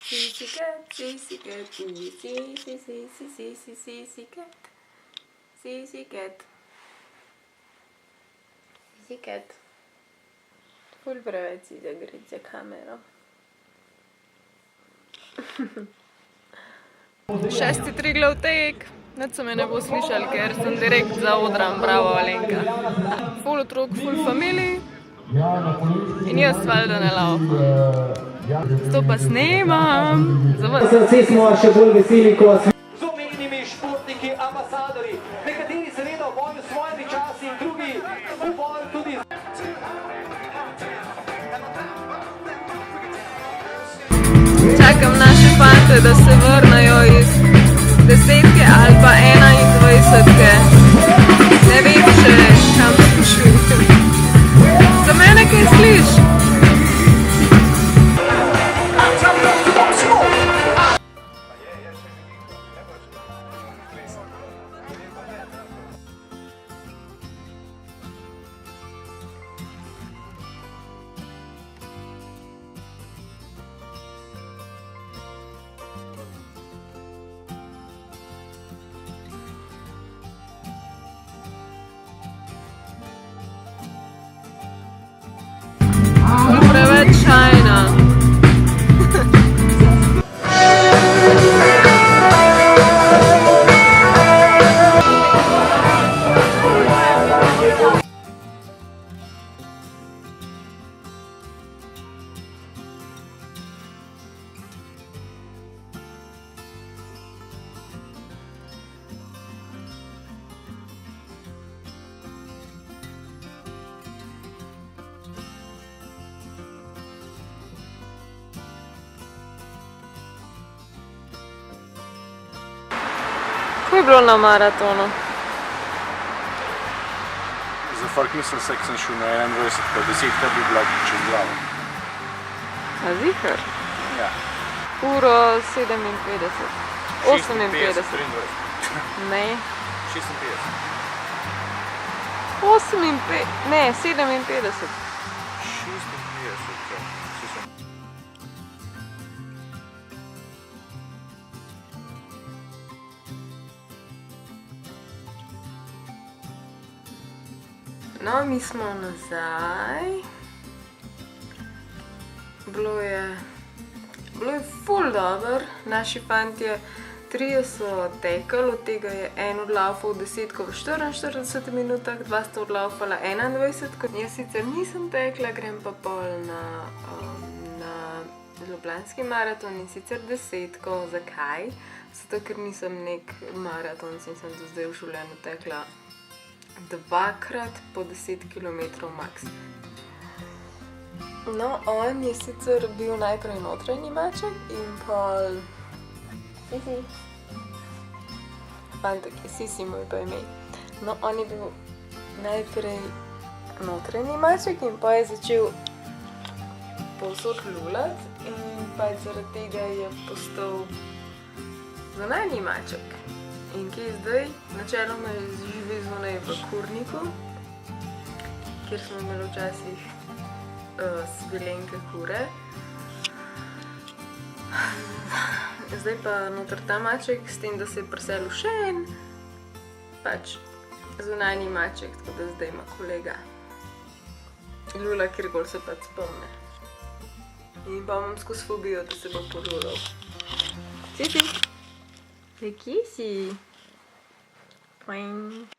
Sisicat, sisicat, sisicat, sisicat, sisicat. Ful preveč si zagreti za kamero. 6. Triglav tek. Nič se me ne bo slišali, ker sem direkt za odram. Bravo, Alenka. Ful otrok, ful familij. In jaz valjda ne laufam. Zato pa snemam. Za vas. Vsi smo še bolj veseli, ko vas z omenjenimi športniki, ambasadori. Nekateri seveda v boju s svojimi časi in drugi v boju tudi Čakam naše fante, da se vrnajo iz 10 ali pa 21. Ne vem še, kam so šli. Za mene kaj sliš? Preveč šajna. Kako je bilo na maratonu? Za fark mislim se, ko sem šel na 21, pa 10 bi bila čez glavo. A zihar? Ja. Uro 57. 58. 23. Ne. 56. 58. Ne, 57. 56, ja. No, mi smo nazaj. Bilo je ful dobro. Naši fantje, 3 so tekali, od tega je en odlaufal 10 v 44 minutah, 2 sta odlaufala 21. Jaz sicer nisem tekla, grem pa pol na Ljubljanski maraton in sicer 10. Zakaj? Zato, ker nisem nek maraton, sem do zdaj v življenju tekla 2krat po 10 km max. No, on je sicer bil najprej notranji maček in pol... Fantek je Sisi, moj pa ime. No, on je bil najprej notranji maček in pa je začel povsod lulat in pa zaradi tega je postal zunanji maček. In kje je zdaj? Načeloma živi zunaj v kurniku, kjer smo imeli včasih svilenke kure. Zdaj pa noter ta maček, s tem, da se je preselil še en pač zunanji maček, tako da zdaj ima kolega lula, kjerkoli se pač spomne. In pa imam skozi fobijo, da se bo polulal. Sisi! Kje si? Poing.